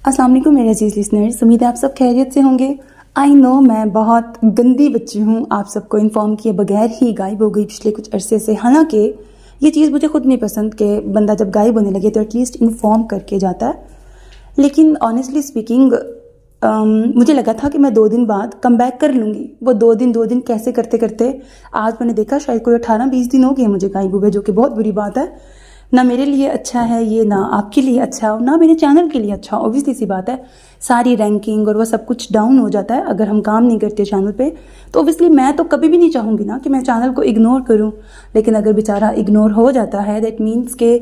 अस्सलाम वालेकुम मेरे अजीज़ लिसनर्स, उम्मीद है आप सब खैरियत से होंगे। आई नो मैं बहुत गंदी बच्ची हूँ, आप सबको इन्फॉर्म किए बगैर ही गायब हो गई पिछले कुछ अरसे से। हालांकि ये चीज़ मुझे खुद नहीं पसंद कि बंदा जब गायब होने लगे तो एटलीस्ट इन्फॉर्म करके जाता है। लेकिन ऑनेस्टली स्पीकिंग मुझे लगा था कि मैं 2 दिन बाद कम बैक कर लूँगी। वो 2 दिन कैसे करते करते आज मैंने देखा शायद कोई 18-20 दिन हो गए मुझे गायब हुए, जो कि बहुत बुरी बात है। ना मेरे लिए अच्छा है ये, ना आपके लिए अच्छा हो, ना मेरे चैनल के लिए अच्छा। ऑब्वियसली सी बात है, सारी रैंकिंग और वो सब कुछ डाउन हो जाता है अगर हम काम नहीं करते चैनल पे। तो ऑब्वियसली मैं तो कभी भी नहीं चाहूँगी ना कि मैं चैनल को इग्नोर करूँ। लेकिन अगर बेचारा इग्नोर हो जाता है दैट मीन्स के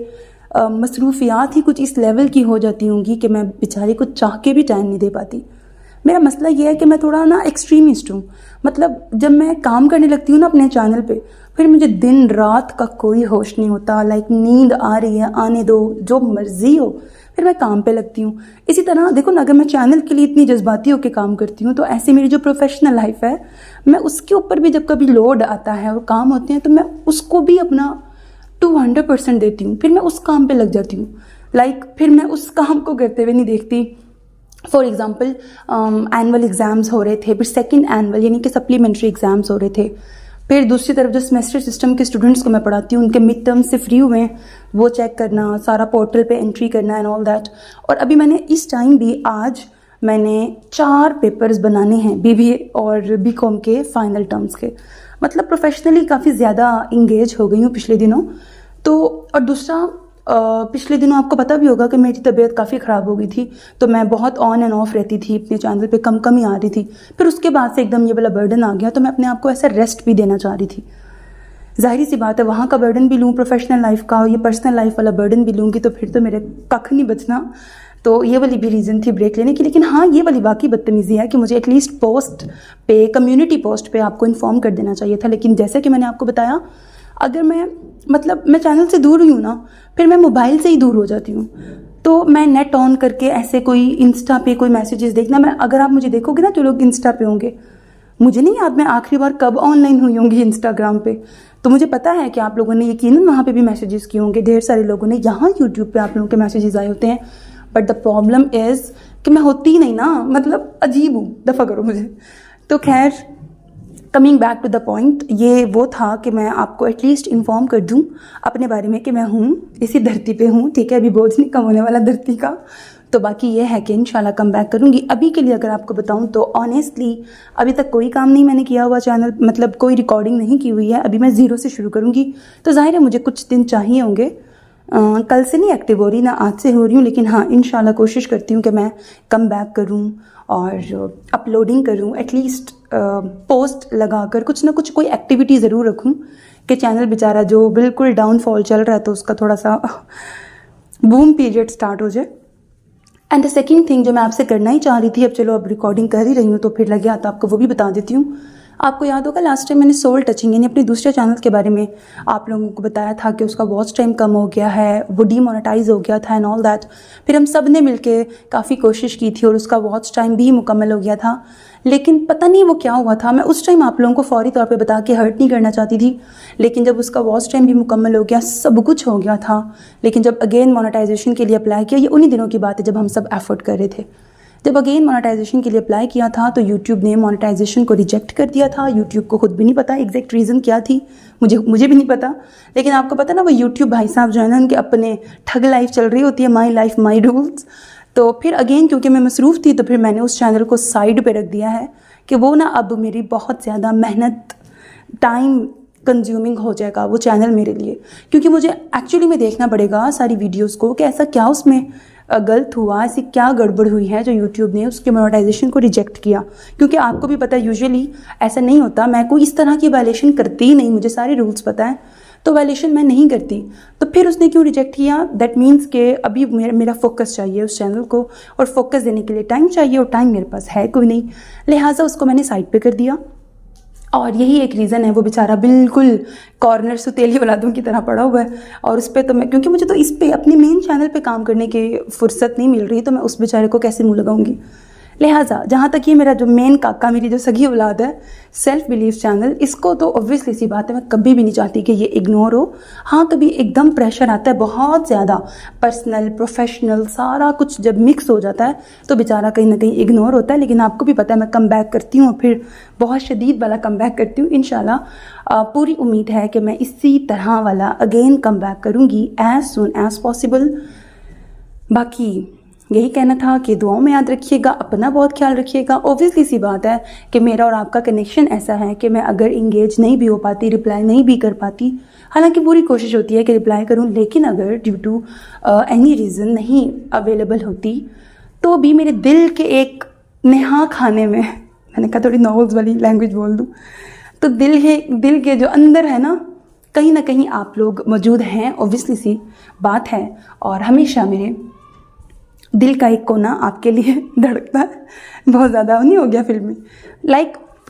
मसरूफियात ही कुछ इस लेवल की हो जाती होंगी कि मैं बेचारी को चाह के भी टाइम नहीं दे पाती। मेरा मसला ये है कि मैं थोड़ा ना एक्सट्रीमिस्ट हूँ। मतलब जब मैं काम करने लगती हूँ ना अपने चैनल पे, फिर मुझे दिन रात का कोई होश नहीं होता। लाइक नींद आ रही है आने दो, जो मर्जी हो, फिर मैं काम पे लगती हूँ। इसी तरह देखो ना, अगर मैं चैनल के लिए इतनी जज्बाती होकर काम करती हूँ तो ऐसे मेरी जो प्रोफेशनल लाइफ है, मैं उसके ऊपर भी जब कभी लोड आता है और काम होते हैं तो मैं उसको भी अपना 200% देती हूँ। फिर मैं उस काम पे लग जाती हूँ। लाइक फिर मैं उस काम को करते हुए नहीं देखती। फॉर एग्जाम्पल एनुअल एग्ज़ाम्स हो रहे थे, फिर सेकेंड एनुअल यानी कि सप्लीमेंट्री एग्ज़ाम्स हो रहे थे। फिर दूसरी तरफ जो सेमेस्टर सिस्टम के स्टूडेंट्स को मैं पढ़ाती हूँ, उनके मिड टर्म से फ्री हुए हैं, वो चेक करना, सारा पोर्टल पे एंट्री करना एंड ऑल दैट। और अभी मैंने इस टाइम भी आज मैंने 4 पेपर्स बनाने हैं बीबीए और बीकॉम के फाइनल टर्म्स के। मतलब प्रोफेशनली काफ़ी ज़्यादा इंगेज हो गई हूँ पिछले दिनों। तो और दूसरा पिछले दिनों आपको पता भी होगा कि मेरी तबीयत काफ़ी ख़राब हो गई थी, तो मैं बहुत ऑन एंड ऑफ रहती थी अपने चैनल पे, कम ही आ रही थी। फिर उसके बाद से एकदम ये वाला बर्डन आ गया, तो मैं अपने आप को ऐसा रेस्ट भी देना चाह रही थी। जाहिर सी बात है, वहाँ का बर्डन भी लूँ, प्रोफेशनल लाइफ का, ये पर्सनल लाइफ वाला बर्डन भी लूँगी तो फिर तो मेरे कख नहीं बचना। तो ये वाली भी रीज़न थी ब्रेक लेने की। लेकिन हाँ, ये वाली बाकी बदतमीज़ी है कि मुझे एटलीस्ट पोस्ट पे, कम्युनिटी पोस्ट पे आपको इन्फॉर्म कर देना चाहिए था। लेकिन जैसे कि मैंने आपको बताया, अगर मैं चैनल से दूर हुई हूँ ना, फिर मैं मोबाइल से ही दूर हो जाती हूँ। तो मैं नेट ऑन करके ऐसे कोई इंस्टा पे कोई मैसेजेस देखना, मैं अगर आप मुझे देखोगे ना जो लोग इंस्टा पे होंगे, मुझे नहीं याद मैं आखिरी बार कब ऑनलाइन हुई होंगी इंस्टाग्राम पे। तो मुझे पता है कि आप लोगों ने यकीनन वहाँ पे भी मैसेजेस किए होंगे, ढेर सारे लोगों ने। यहाँ यूट्यूब पे आप लोगों के मैसेजेस आए होते हैं, बट द प्रॉब्लम इज़ कि मैं होती ही नहीं ना, मतलब अजीब हूँ, दफ़ा करो मुझे। तो खैर, coming back to the point, ये वो था कि मैं आपको एटलीस्ट इन्फॉर्म कर दूं अपने बारे में कि मैं हूँ, इसी धरती पे हूँ, ठीक है। अभी बोझ नहीं कम होने वाला धरती का। तो बाकी ये है कि इंशाल्लाह कम बैक करूँगी। अभी के लिए अगर आपको बताऊँ तो ऑनेस्टली अभी तक कोई काम नहीं मैंने किया हुआ चैनल, मतलब कोई रिकॉर्डिंग नहीं की हुई है। अभी मैं ज़ीरो से शुरू करूँगी, तो जाहिर है मुझे कुछ दिन चाहिए होंगे। कल से नहीं एक्टिव हो रही, ना आज से हो रही हूँ, लेकिन हाँ इंशाल्लाह कोशिश करती हूँ कि मैं कम बैक करूँ और अपलोडिंग करूँ। एटलीस्ट पोस्ट लगाकर कुछ ना कुछ कोई एक्टिविटी ज़रूर रखूँ कि चैनल बेचारा जो बिल्कुल डाउनफॉल चल रहा है तो उसका थोड़ा सा बूम पीरियड स्टार्ट हो जाए। एंड द सेकेंड थिंग जो मैं आपसे करना ही चाह रही थी, अब चलो अब रिकॉर्डिंग कर ही रही हूँ तो फिर लग गया तो आपको वो भी बता देती हूँ। आपको याद होगा लास्ट टाइम मैंने सोल टचिंग यानी अपने दूसरे चैनल के बारे में आप लोगों को बताया था कि उसका वॉच टाइम कम हो गया है, वो डीमोनेटाइज हो गया था एंड ऑल दैट। फिर हम सब ने मिलके काफ़ी कोशिश की थी और उसका वॉच टाइम भी मुकम्मल हो गया था। लेकिन पता नहीं वो क्या हुआ था, मैं उस टाइम आप लोगों को फौरी तौर पे बता के हर्ट नहीं करना चाहती थी। लेकिन जब उसका वॉच टाइम भी मुकम्मल हो गया, सब कुछ हो गया था, लेकिन जब अगेन मोनेटाइजेशन के लिए अप्लाई किया, ये उन्हीं दिनों की बात है जब हम सब एफर्ट कर रहे थे। जब अगेन मोनेटाइजेशन के लिए अप्लाई किया था तो यूट्यूब ने मोनेटाइजेशन को रिजेक्ट कर दिया था। यूट्यूब को खुद भी नहीं पता एग्जैक्ट रीज़न क्या थी, मुझे भी नहीं पता। लेकिन आपको पता ना, वो यूट्यूब भाई साहब जो है ना, उनके अपने ठग लाइफ चल रही होती है, माई लाइफ माई रूल्स। तो फिर अगेन क्योंकि मैं मसरूफ़ थी तो फिर मैंने उस चैनल को साइड पे रख दिया है कि वो ना अब मेरी बहुत ज़्यादा मेहनत, टाइम कंज्यूमिंग हो जाएगा वो चैनल मेरे लिए। क्योंकि मुझे एक्चुअली में देखना पड़ेगा सारी वीडियोस को कि ऐसा क्या उसमें गलत हुआ, ऐसी क्या गड़बड़ हुई है जो यूट्यूब ने उसके मोनेटाइजेशन को रिजेक्ट किया। क्योंकि आपको भी पता है यूजुअली ऐसा नहीं होता, मैं कोई इस तरह की वायलेशन करती ही नहीं, मुझे सारे रूल्स पता है, तो वायलेशन मैं नहीं करती। तो फिर उसने क्यों रिजेक्ट किया, दैट मीन्स कि अभी मेरा फोकस चाहिए उस चैनल को, और फोकस देने के लिए टाइम चाहिए, और टाइम मेरे पास है कोई नहीं, लिहाजा उसको मैंने साइड पे कर दिया। और यही एक रीज़न है, वो बेचारा बिल्कुल कॉर्नर सुतेली औलादों की तरह पड़ा हुआ है। और उस पर तो मैं, क्योंकि मुझे तो इस पे अपने मेन चैनल पे काम करने की फुर्सत नहीं मिल रही, तो मैं उस बेचारे को कैसे मुँह लगाऊंगी। लिहाजा जहाँ तक ये मेरा जो मेन काका, मेरी जो सगी औलाद है, सेल्फ बिलीव चैनल, इसको तो ऑब्वियसली सी बात है मैं कभी भी नहीं चाहती कि ये इग्नोर हो। हाँ, कभी एकदम प्रेशर आता है बहुत ज़्यादा, पर्सनल प्रोफेशनल सारा कुछ जब मिक्स हो जाता है तो बेचारा कहीं ना कहीं इग्नोर होता है। लेकिन आपको भी पता है मैं कम बैक करती हूँ, फिर बहुत शदीद वाला कम बैक करती हूँ। इंशाल्लाह पूरी उम्मीद है कि मैं इसी तरह वाला अगेन कम बैक करूँगी एज सुन एज पॉसिबल। बाकी यही कहना था कि दुआओं में याद रखिएगा, अपना बहुत ख्याल रखिएगा। ऑब्वियसली सी बात है कि मेरा और आपका कनेक्शन ऐसा है कि मैं अगर इंगेज नहीं भी हो पाती, रिप्लाई नहीं भी कर पाती, हालांकि पूरी कोशिश होती है कि रिप्लाई करूं, लेकिन अगर ड्यू टू एनी रीज़न नहीं अवेलेबल होती तो भी मेरे दिल के एक नेहा खाने में, मैंने कहा थोड़ी नॉवेल्स वाली लैंग्वेज बोल दूँ, तो दिल के जो अंदर है ना कहीं आप लोग मौजूद हैं, ऑब्वियसली सी बात है। और हमेशा मेरे दिल का एक कोना आपके लिए धड़कता है, बहुत ज़्यादा नहीं हो गया फिल्मी।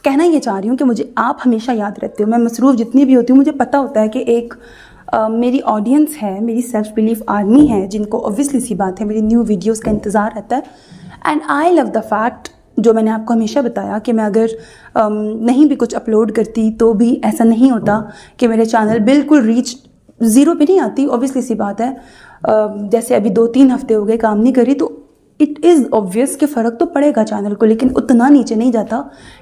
कहना ये चाह रही हूँ कि मुझे आप हमेशा याद रहते हो। मैं मसरूफ़ जितनी भी होती हूँ, मुझे पता होता है कि एक मेरी ऑडियंस है, मेरी सेल्फ बिलीफ आर्मी है, जिनको ऑब्वियसली सी बात है मेरी न्यू वीडियोस का इंतज़ार रहता है। And I love the fact, जो मैंने आपको हमेशा बताया कि मैं अगर नहीं भी कुछ अपलोड करती तो भी ऐसा नहीं होता कि मेरे चैनल बिल्कुल रीच ज़ीरो पे नहीं आती। ऑब्वियसली सी बात है, जैसे अभी 2-3 हफ्ते हो गए काम नहीं करी, तो इट इज़ ऑब्वियस कि फ़र्क तो पड़ेगा चैनल को, लेकिन उतना नीचे नहीं जाता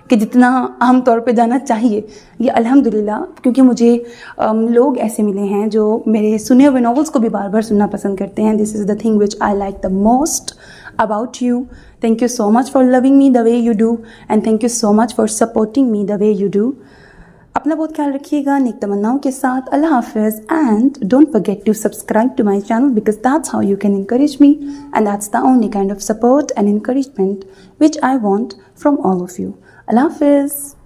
कि जितना आम तौर पे जाना चाहिए। ये अल्हम्दुलिल्लाह, क्योंकि मुझे लोग ऐसे मिले हैं जो मेरे सुने हुए नॉवेल्स को भी बार बार सुनना पसंद करते हैं। This is the thing which I like the most about you. Thank you so much for loving me the way you do, and thank you so much for supporting me the way you do. अपना बहुत ख्याल रखिएगा नेक तमन्नाओं के साथ। अल्लाह हाफिज़, and don't forget to subscribe to my channel because that's how you can encourage me, and that's the only kind of support and encouragement which I want from all of you. अल्लाह हाफिज़।